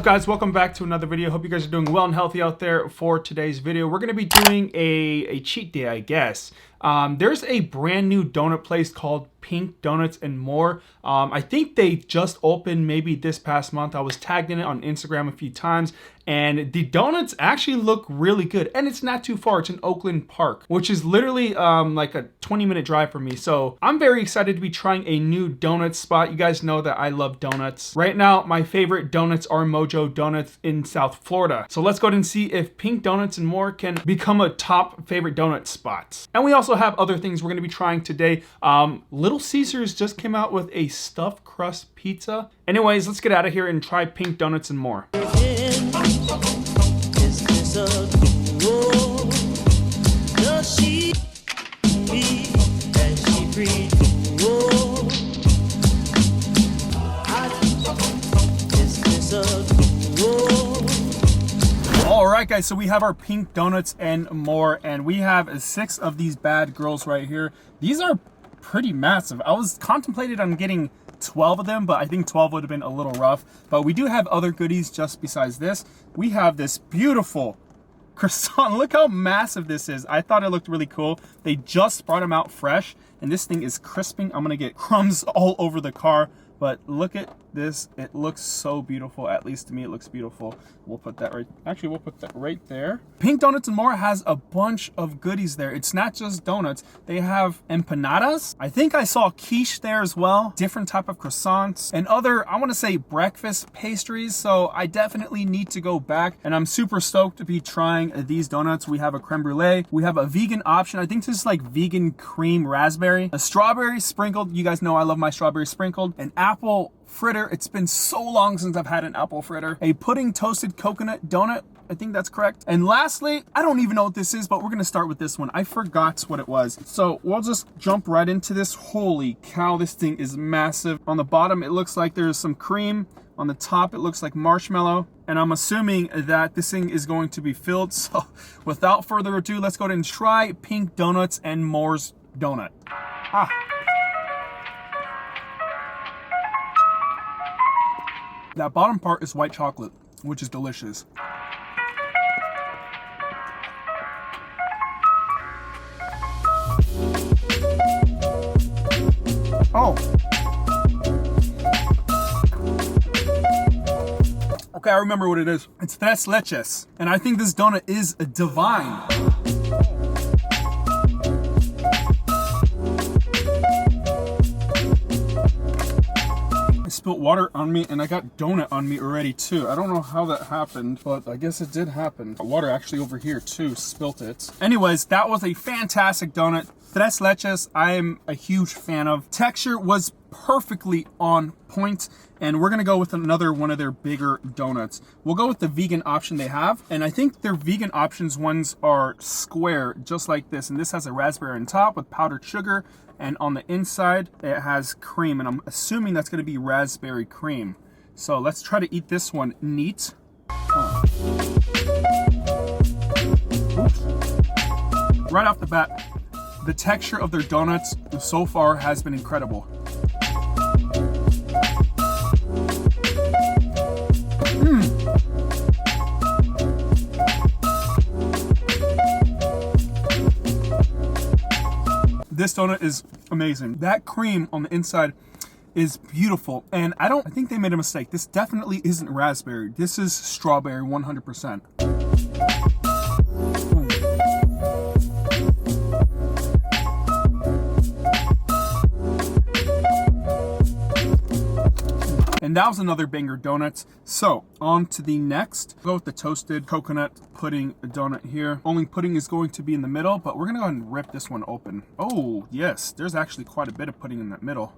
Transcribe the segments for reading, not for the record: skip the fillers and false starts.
guys? Welcome back to another video. Hope you guys are doing well and healthy out there. For today's video, we're going to be doing a cheat day, I guess. There's a brand new donut place called Pink Donuts and More. I think they just opened maybe this past month. I was tagged in it on Instagram a few times, and the donuts actually look really good. And it's not too far. It's in Oakland Park, which is literally like a 20-minute drive from me. So I'm very excited to be trying a new donut spot. You guys know that I love donuts. Right now, my favorite donuts are Mojo Donuts in South Florida. So let's go ahead and see if Pink Donuts and More can become a top favorite donut spots. And we also have other things we're going to be trying today. Little Caesars just came out with a stuffed crust pizza. Anyways, let's get out of here and try Pink Donuts and More. All right, guys, so we have our Pink Donuts and More, and we have 6 of these bad girls right here. These are pretty massive. I was contemplated on getting 12 of them, but I think 12 would have been a little rough. But we do have other goodies just besides this. We have this beautiful croissant. Look how massive this is. I thought it looked really cool. They just brought them out fresh, and this thing is crisping. I'm gonna get crumbs all over the car. But look at this, it looks so beautiful. At least to me, it looks beautiful. We'll put that we'll put that right there. Pink Donuts and More has a bunch of goodies there. It's not just donuts. They have empanadas. I think I saw quiche there as well. Different type of croissants and other, I want to say, breakfast pastries. So I definitely need to go back, and I'm super stoked to be trying these donuts. We have a creme brulee. We have a vegan option. I think this is like vegan cream raspberry. A strawberry sprinkled. You guys know I love my strawberry sprinkled. An apple fritter. It's been so long since I've had an apple fritter. A pudding toasted coconut donut. I think that's correct. And lastly, I don't even know what this is, but we're gonna start with this one. I forgot what it was. So we'll just jump right into this. Holy cow, this thing is massive. On the bottom, it looks like there's some cream. On the top, it looks like marshmallow. And I'm assuming that this thing is going to be filled. So without further ado, let's go ahead and try Pink Donuts and More's donut. That bottom part is white chocolate, which is delicious. Oh. Okay, I remember what it is. It's tres leches. And I think this donut is divine. Spilt water on me, and I got donut on me already too. I don't know how that happened, but I guess it did happen. Water actually over here too, spilt it. Anyways, that was a fantastic donut. Tres leches, I am a huge fan of. Texture was perfectly on point, and we're gonna go with another one of their bigger donuts. We'll go with the vegan option they have, and I think their vegan options ones are square, just like this, and this has a raspberry on top with powdered sugar, and on the inside it has cream, and I'm assuming that's gonna be raspberry cream. So let's try to eat this one neat. Right off the bat, the texture of their donuts so far has been incredible. This donut is amazing. That cream on the inside is beautiful, and I think they made a mistake. This definitely isn't raspberry. This is strawberry 100%. And that was another banger donuts. So on to the next. Go with the toasted coconut pudding donut here. Only pudding is going to be in the middle, but we're gonna go ahead and rip this one open. Oh yes, there's actually quite a bit of pudding in that middle.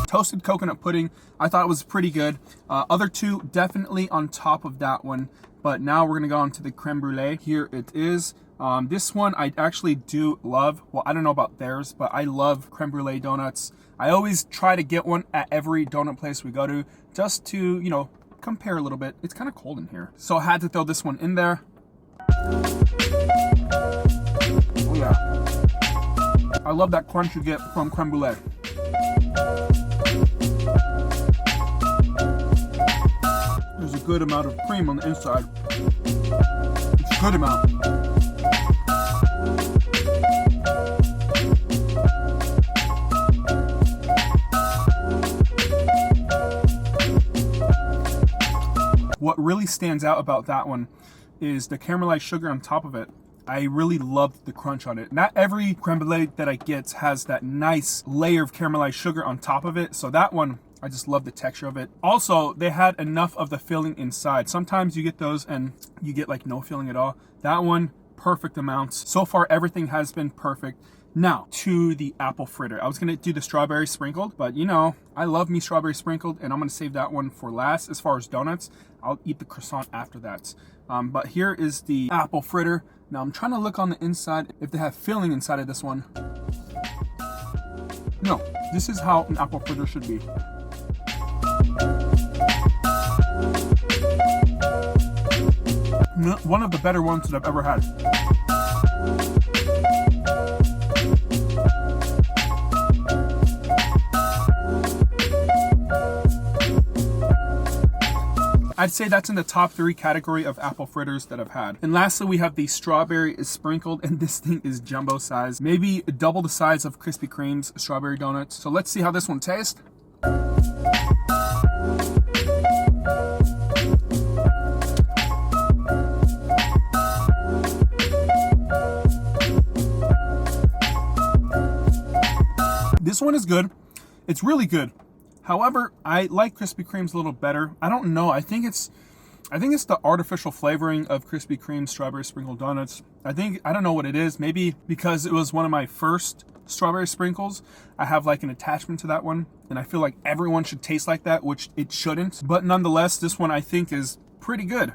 Toasted coconut pudding, I thought it was pretty good. Other two definitely on top of that one, but now we're gonna go on to the creme brulee. Here it is. This one I actually do love. Well, I don't know about theirs, but I love creme brulee donuts. I always try to get one at every donut place we go to, just to, you know, compare a little bit. It's kind of cold in here, so I had to throw this one in there. Oh yeah, I love that crunch you get from creme brulee. There's a good amount of cream on the inside. It's a good amount. What really stands out about that one is the caramelized sugar on top of it. I really loved the crunch on it. Not every creme brulee that I get has that nice layer of caramelized sugar on top of it. So that one, I just love the texture of it. Also, they had enough of the filling inside. Sometimes you get those and you get like no filling at all. That one, perfect amounts. So far, everything has been perfect. Now, to the apple fritter. I was gonna do the strawberry sprinkled, but you know, I love me strawberry sprinkled, and I'm gonna save that one for last. As far as donuts, I'll eat the croissant after that. But here is the apple fritter. Now, I'm trying to look on the inside if they have filling inside of this one. No, this is how an apple fritter should be. One of the better ones that I've ever had. I'd say that's in the top 3 category of apple fritters that I've had. And lastly, we have the strawberry is sprinkled, and this thing is jumbo size, maybe double the size of Krispy Kreme's strawberry donuts. So let's see how this one tastes. This one is good. It's really good. However, I like Krispy Kreme's a little better. I don't know. I think it's the artificial flavoring of Krispy Kreme strawberry sprinkle donuts. I don't know what it is. Maybe because it was one of my first strawberry sprinkles, I have like an attachment to that one, and I feel like everyone should taste like that, which it shouldn't. But nonetheless, this one I think is pretty good.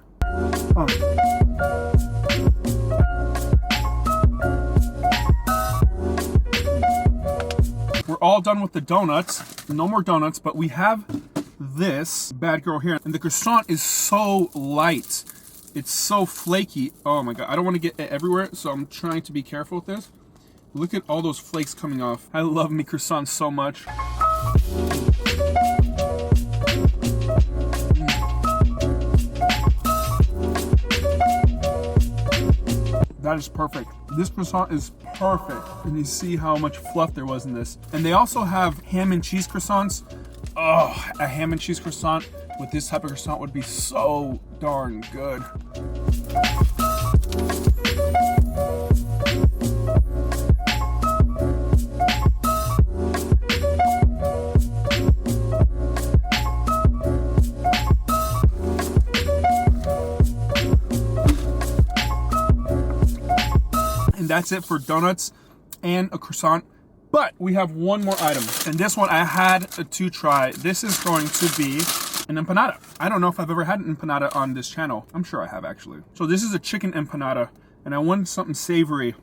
We're all done with the donuts. No more donuts, but we have this bad girl here. And the croissant is so light. It's so flaky. Oh my God, I don't want to get it everywhere, so I'm trying to be careful with this. Look at all those flakes coming off. I love me croissants so much. That is perfect. This croissant is perfect. And you see how much fluff there was in this. And they also have ham and cheese croissants. Oh, a ham and cheese croissant with this type of croissant would be so darn good. And that's it for donuts and a croissant. But we have one more item, and this one I had to try. This is going to be an empanada. I don't know if I've ever had an empanada on this channel. I'm sure I have, actually. So this is a chicken empanada, and I wanted something savory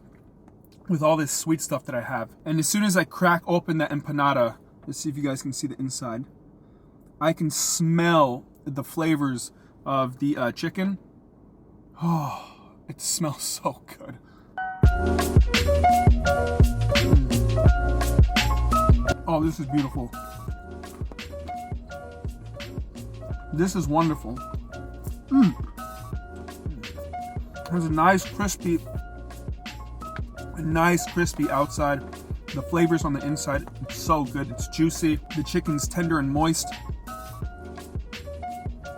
with all this sweet stuff that I have. And as soon as I crack open that empanada, let's see if you guys can see the inside. I can smell the flavors of the chicken. Oh, it smells so good. Oh, this is beautiful. This is wonderful. There's a nice crispy outside. The flavors on the inside, it's so good. It's juicy. The chicken's tender and moist.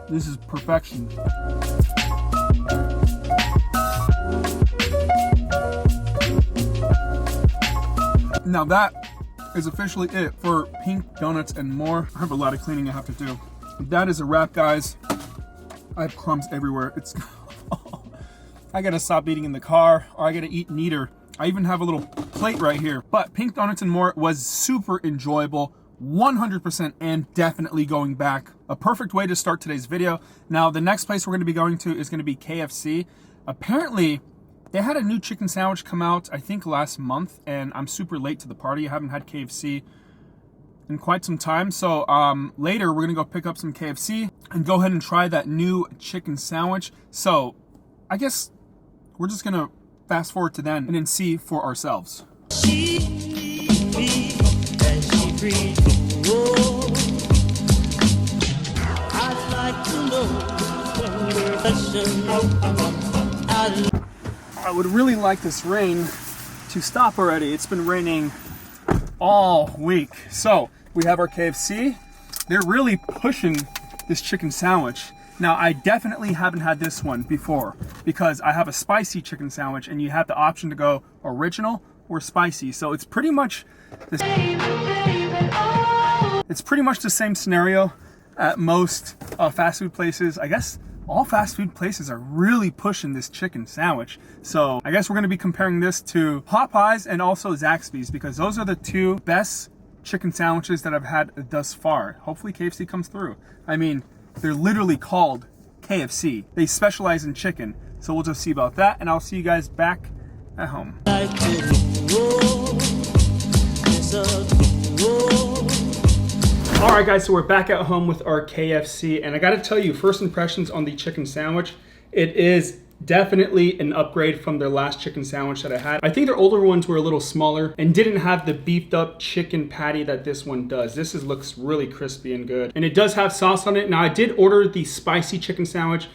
This is perfection. Now that is officially it for Pink Donuts and More. I have a lot of cleaning I have to do. That is a wrap, guys. I have crumbs everywhere. I gotta stop eating in the car, or I gotta eat neater. I even have a little plate right here. But Pink Donuts and More was super enjoyable, 100%, and definitely going back. A perfect way to start today's video. Now, the next place we're gonna be going to is gonna be KFC. Apparently, they had a new chicken sandwich come out, I think last month, and I'm super late to the party. I haven't had KFC in quite some time. So later we're gonna go pick up some KFC and go ahead and try that new chicken sandwich. So I guess we're just gonna fast forward to then and then see for ourselves. I would really like this rain to stop already. It's been raining all week. So we have our KFC. They're really pushing this chicken sandwich. Now I definitely haven't had this one before because I have a spicy chicken sandwich and you have the option to go original or spicy. So it's pretty much the same scenario at most fast food places. I guess all fast food places are really pushing this chicken sandwich. So I guess we're gonna be comparing this to Popeyes and also Zaxby's because those are the two best chicken sandwiches that I've had thus far. Hopefully KFC comes through. I mean, they're literally called KFC. They specialize in chicken. So we'll just see about that and I'll see you guys back at home. All right guys, so we're back at home with our KFC and I gotta tell you, first impressions on the chicken sandwich, it is definitely an upgrade from their last chicken sandwich that I had. I think their older ones were a little smaller and didn't have the beefed up chicken patty that this one does. This looks really crispy and good. And it does have sauce on it. Now I did order the spicy chicken sandwich.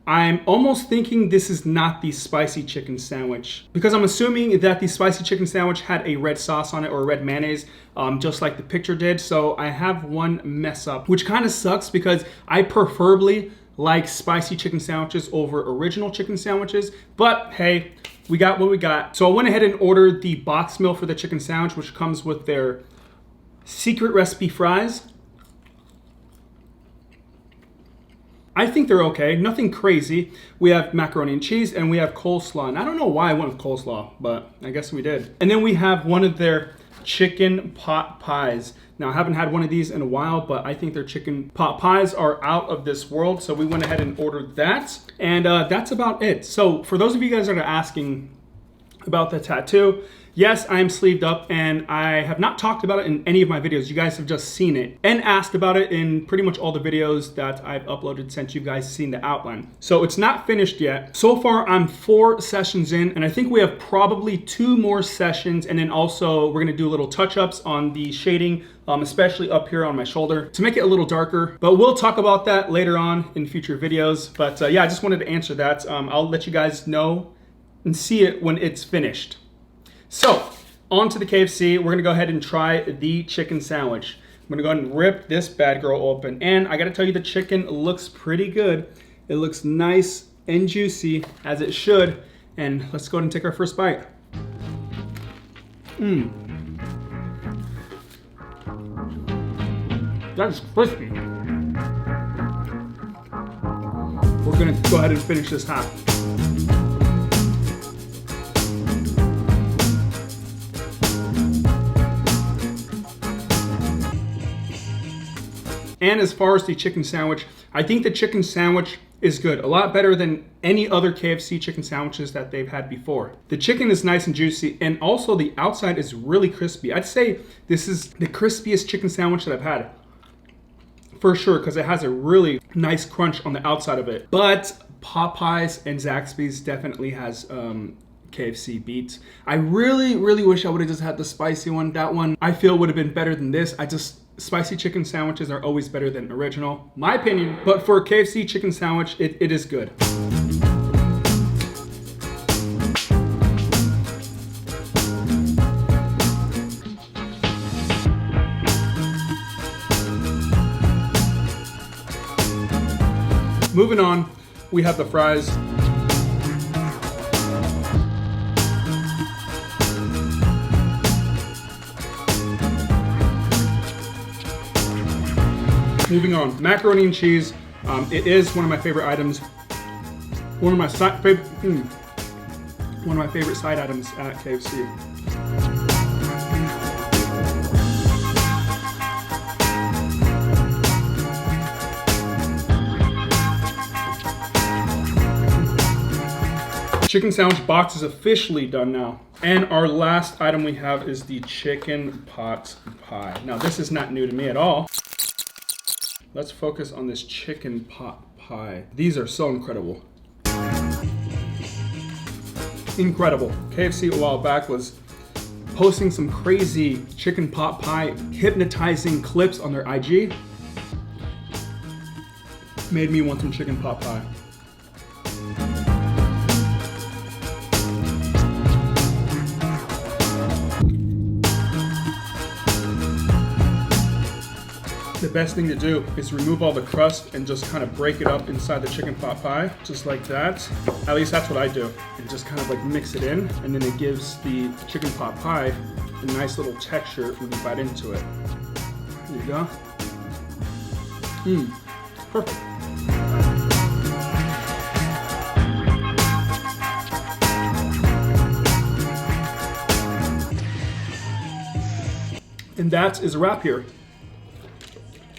I'm almost thinking this is not the spicy chicken sandwich because I'm assuming that the spicy chicken sandwich had a red sauce on it or red mayonnaise, just like the picture did. So I have one mess up, which kind of sucks because I preferably like spicy chicken sandwiches over original chicken sandwiches. But hey, we got what we got. So I went ahead and ordered the box meal for the chicken sandwich, which comes with their secret recipe fries. I think they're okay, nothing crazy. We have macaroni and cheese and we have coleslaw. And I don't know why I went with coleslaw, but I guess we did. And then we have one of their chicken pot pies. Now I haven't had one of these in a while, but I think their chicken pot pies are out of this world. So we went ahead and ordered that. And that's about it. So for those of you guys that are asking about the tattoo, yes, I am sleeved up and I have not talked about it in any of my videos. You guys have just seen it and asked about it in pretty much all the videos that I've uploaded since you guys seen the outline. So it's not finished yet. So far, I'm 4 sessions in and I think we have probably 2 more sessions. And then also we're gonna do little touch-ups on the shading, especially up here on my shoulder to make it a little darker. But we'll talk about that later on in future videos. But yeah, I just wanted to answer that. I'll let you guys know and see it when it's finished. So, on to the KFC. We're gonna go ahead and try the chicken sandwich. I'm gonna go ahead and rip this bad girl open. And I gotta tell you, the chicken looks pretty good. It looks nice and juicy, as it should. And let's go ahead and take our first bite. That's crispy. We're gonna go ahead and finish this half. And as far as the chicken sandwich, I think the chicken sandwich is good. A lot better than any other KFC chicken sandwiches that they've had before. The chicken is nice and juicy, and also the outside is really crispy. I'd say this is the crispiest chicken sandwich that I've had, for sure, because it has a really nice crunch on the outside of it. But Popeyes and Zaxby's definitely has KFC beats. I really wish I would have just had the spicy one. That one I feel would have been better than this. Spicy chicken sandwiches are always better than original, my opinion. But for a KFC chicken sandwich, it is good. Moving on, we have the fries. Moving on, macaroni and cheese. It is one of my favorite items. One of my favorite side items at KFC. Chicken sandwich box is officially done now. And our last item we have is the chicken pot pie. Now this is not new to me at all. Let's focus on this chicken pot pie. These are so incredible. Incredible. KFC a while back was posting some crazy chicken pot pie hypnotizing clips on their IG. Made me want some chicken pot pie. The best thing to do is remove all the crust and just kind of break it up inside the chicken pot pie, just like that. At least that's what I do. And just kind of like mix it in, and then it gives the chicken pot pie a nice little texture when you bite into it. There you go. Perfect. And that is a wrap here.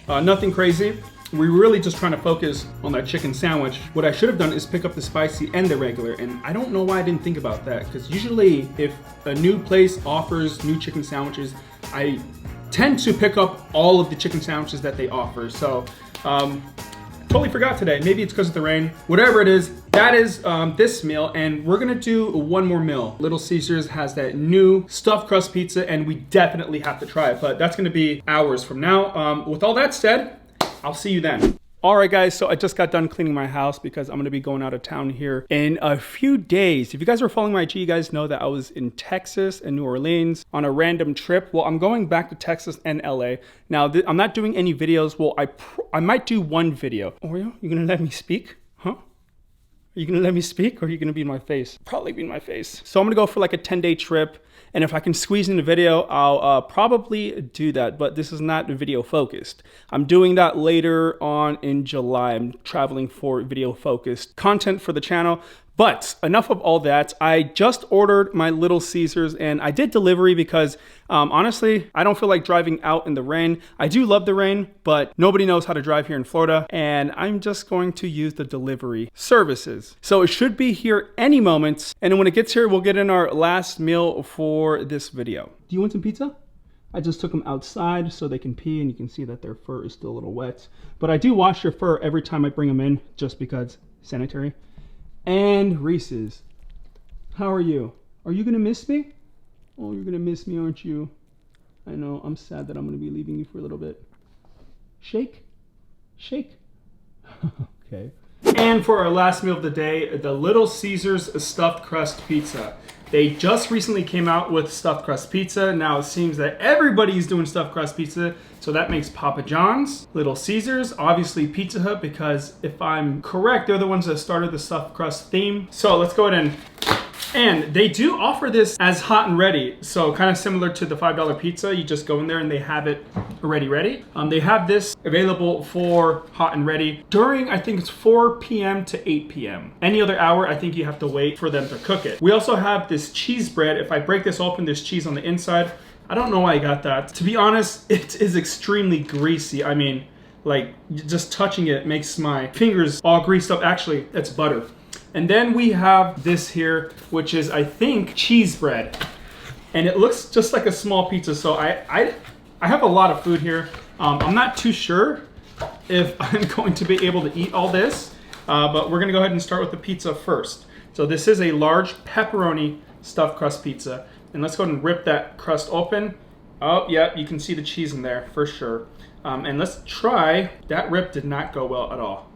Nothing crazy. We're really just trying to focus on that chicken sandwich. What I should have done is pick up the spicy and the regular, and I don't know why I didn't think about that, because usually if a new place offers new chicken sandwiches, I tend to pick up all of the chicken sandwiches that they offer. So totally forgot today. Maybe it's because of the rain. Whatever it is, that is this meal, and we're gonna do one more meal. Little Caesars has that new stuffed crust pizza, and we definitely have to try it, but that's gonna be hours from now. With all that said, I'll see you then. All right, guys, so I just got done cleaning my house because I'm gonna be going out of town here in a few days. If you guys were following my IG, you guys know that I was in Texas and New Orleans on a random trip. Well, I'm going back to Texas and LA. Now, I'm not doing any videos. Well, I might do one video. Oreo, you gonna let me speak? Huh? Are you gonna let me speak, or are you gonna be in my face? Probably be in my face. So I'm gonna go for like a 10-day trip. And if I can squeeze in a video, I'll probably do that, but this is not video focused. I'm doing that later on in July. I'm traveling for video focused content for the channel. But enough of all that. I just ordered my Little Caesars, and I did delivery because honestly, I don't feel like driving out in the rain. I do love the rain, but nobody knows how to drive here in Florida, and I'm just going to use the delivery services. So it should be here any moment, and when it gets here, we'll get in our last meal for this video. Do you want some pizza? I just took them outside so they can pee, and you can see that their fur is still a little wet. But I do wash their fur every time I bring them in, just because sanitary. And Reese's. How are you? Are you gonna miss me? Oh, you're gonna miss me, aren't you? I know, I'm sad that I'm gonna be leaving you for a little bit. Shake? Shake? Okay. And for our last meal of the day, the Little Caesars stuffed crust pizza. They just recently came out with stuffed crust pizza. Now it seems that everybody's doing stuffed crust pizza, so that makes Papa John's, Little Caesars, obviously Pizza Hut, because if I'm correct, they're the ones that started the stuffed crust theme. So let's go ahead and they do offer this as hot and ready. So kind of similar to the $5 pizza. You just go in there and they have it already ready. They have this available for hot and ready during, I think it's 4 p.m. to 8 p.m. Any other hour, I think you have to wait for them to cook it. We also have this cheese bread. If I break this open, there's cheese on the inside. I don't know why I got that. To be honest, it is extremely greasy. I mean, like just touching it makes my fingers all greased up. Actually, that's butter. And then we have this here, which is, I think, cheese bread. And it looks just like a small pizza. So I have a lot of food here. I'm not too sure if I'm going to be able to eat all this, but we're gonna go ahead and start with the pizza first. So this is a large pepperoni stuffed crust pizza. And let's go ahead and rip that crust open. Oh, yeah, you can see the cheese in there for sure. And let's try, that rip did not go well at all.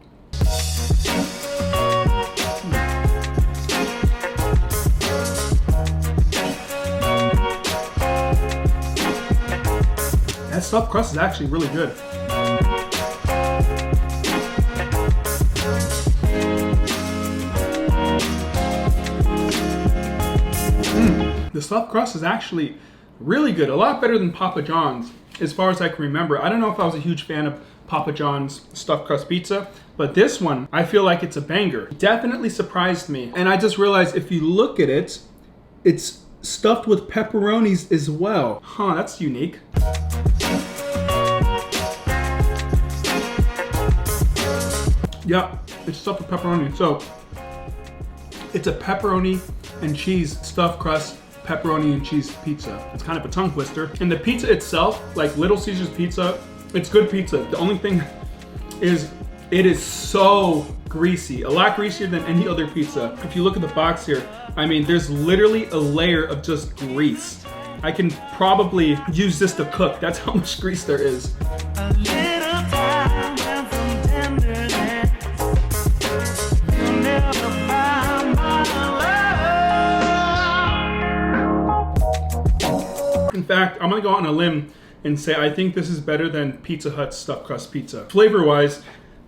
That stuffed crust is actually really good. The stuffed crust is actually really good. A lot better than Papa John's, as far as I can remember. I don't know if I was a huge fan of Papa John's stuffed crust pizza, but this one, I feel like it's a banger. Definitely surprised me. And I just realized if you look at it, it's stuffed with pepperonis as well. Huh, that's unique. Yeah, it's stuffed with pepperoni. So It's a pepperoni and cheese stuffed crust pepperoni and cheese pizza. It's kind of a tongue twister. And the pizza itself, like Little Caesars pizza, it's good pizza. The only thing is it is so greasy, a lot greasier than any other pizza. If you look at the box here, I mean, there's literally a layer of just grease. I can probably use this to cook. That's how much grease there is. In fact, I'm gonna go out on a limb and say I think this is better than Pizza Hut's stuffed crust pizza. Flavor-wise,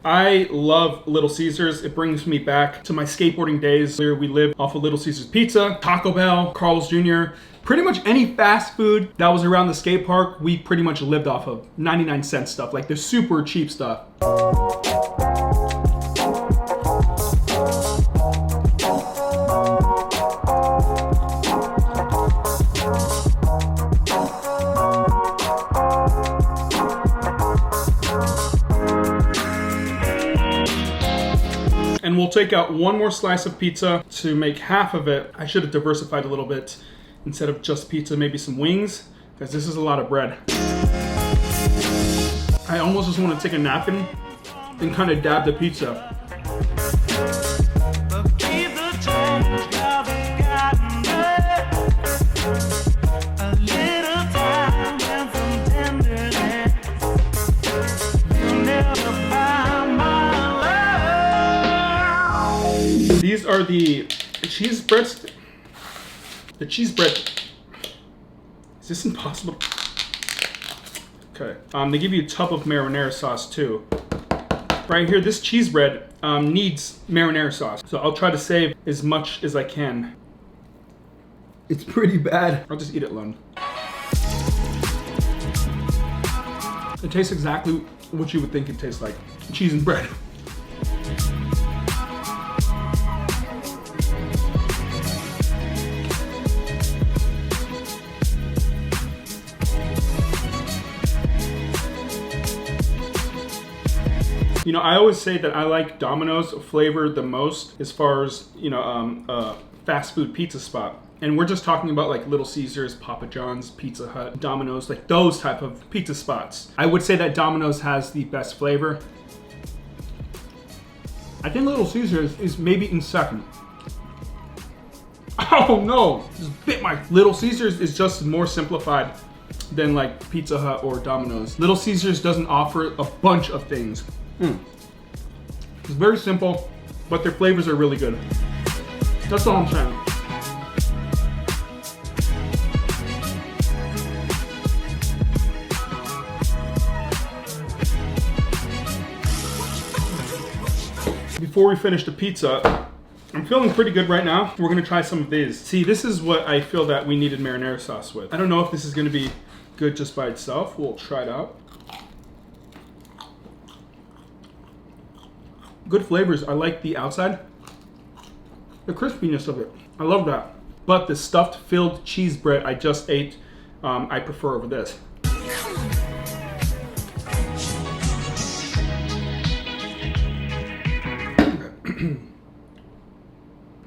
I love Little Caesars. It brings me back to my skateboarding days where we lived off of Little Caesars Pizza, Taco Bell, Carl's Jr. Pretty much any fast food that was around the skate park, we pretty much lived off of 99-cent stuff, like the super cheap stuff. And we'll take out one more slice of pizza to make half of it. I should have diversified a little bit. Instead of just pizza, maybe some wings, because this is a lot of bread. I almost just want to take a napkin and kind of dab the pizza. These are the cheese breads. The cheese bread. Is this impossible? Okay. They give you a tub of marinara sauce too. Right here, this cheese bread needs marinara sauce. So I'll try to save as much as I can. It's pretty bad. I'll just eat it alone. It tastes exactly what you would think it tastes like. Cheese and bread. You know, I always say that I like Domino's flavor the most as far as, you know, fast food pizza spot. And we're just talking about like Little Caesars, Papa John's, Pizza Hut, Domino's, like those type of pizza spots. I would say that Domino's has the best flavor. I think Little Caesars is maybe in second. Oh no, just bit my... Little Caesars is just more simplified than like Pizza Hut or Domino's. Little Caesars doesn't offer a bunch of things. It's very simple, but their flavors are really good. That's all I'm saying. Before we finish the pizza, I'm feeling pretty good right now. We're gonna try some of these. See, this is what I feel that we needed marinara sauce with. I don't know if this is gonna be good just by itself. We'll try it out. Good flavors. I like the outside. The crispiness of it. I love that. But the stuffed filled cheese bread I just ate, I prefer over this.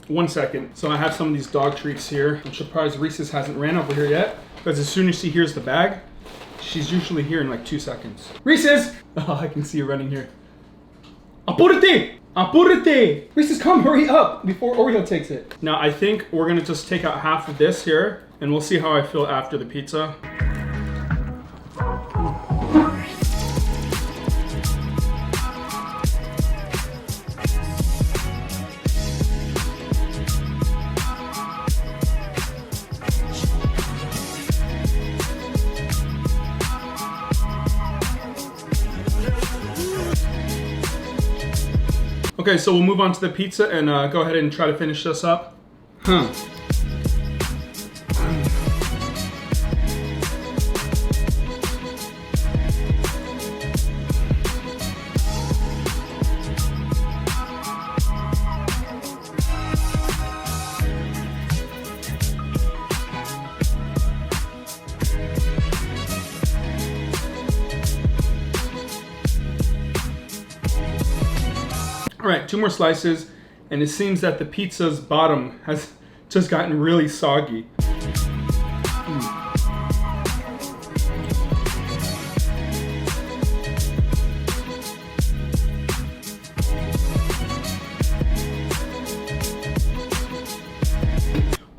One second. So I have some of these dog treats here. I'm surprised Reese's hasn't ran over here yet, because as soon as she hears the bag, she's usually here in like 2 seconds. Reese's! Oh, I can see you running here. Apúrate! Apúrate! Reese's, come, hurry up before Oreo takes it. Now I think we're gonna just take out half of this here, and we'll see how I feel after the pizza. Okay, so we'll move on to the pizza and go ahead and try to finish this up. All right, 2 more slices, and it seems that the pizza's bottom has just gotten really soggy.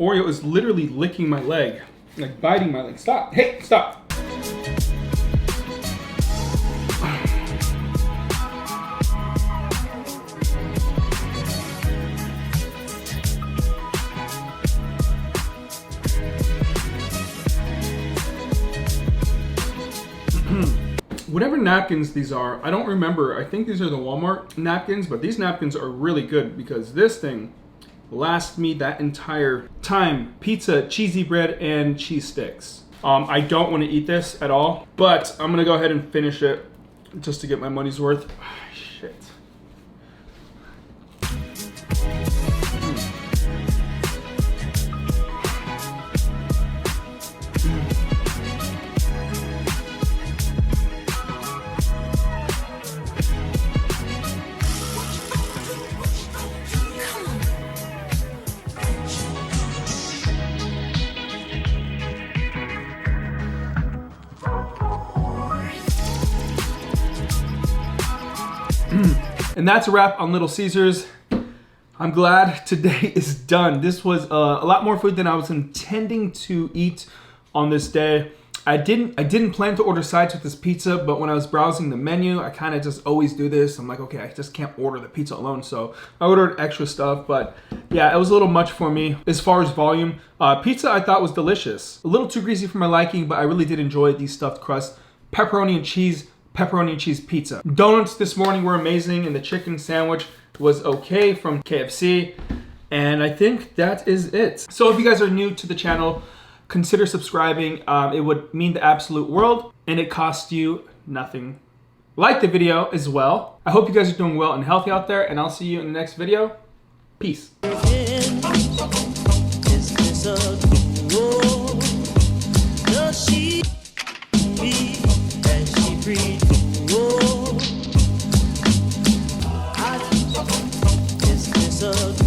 Oreo is literally licking my leg, like biting my leg. Stop, hey, stop. Whatever napkins these are, I don't remember. I think these are the Walmart napkins, but these napkins are really good because this thing lasts me that entire time. Pizza, cheesy bread, and cheese sticks. I don't want to eat this at all, but I'm gonna go ahead and finish it just to get my money's worth. Shit. And that's a wrap on Little Caesars. I'm glad today is done. This was a lot more food than I was intending to eat on this day. I didn't plan to order sides with this pizza, but when I was browsing the menu, I kind of just always do this. I'm like, okay, I just can't order the pizza alone. So I ordered extra stuff, but yeah, it was a little much for me as far as volume. Pizza I thought was delicious. A little too greasy for my liking, but I really did enjoy these stuffed crust, pepperoni and cheese pizza. Donuts this morning were amazing, and the chicken sandwich was okay from KFC. And I think that is it. So if you guys are new to the channel, consider subscribing. It would mean the absolute world, and it costs you nothing. Like the video as well. I hope you guys are doing well and healthy out there, and I'll see you in the next video. Peace. Whoa.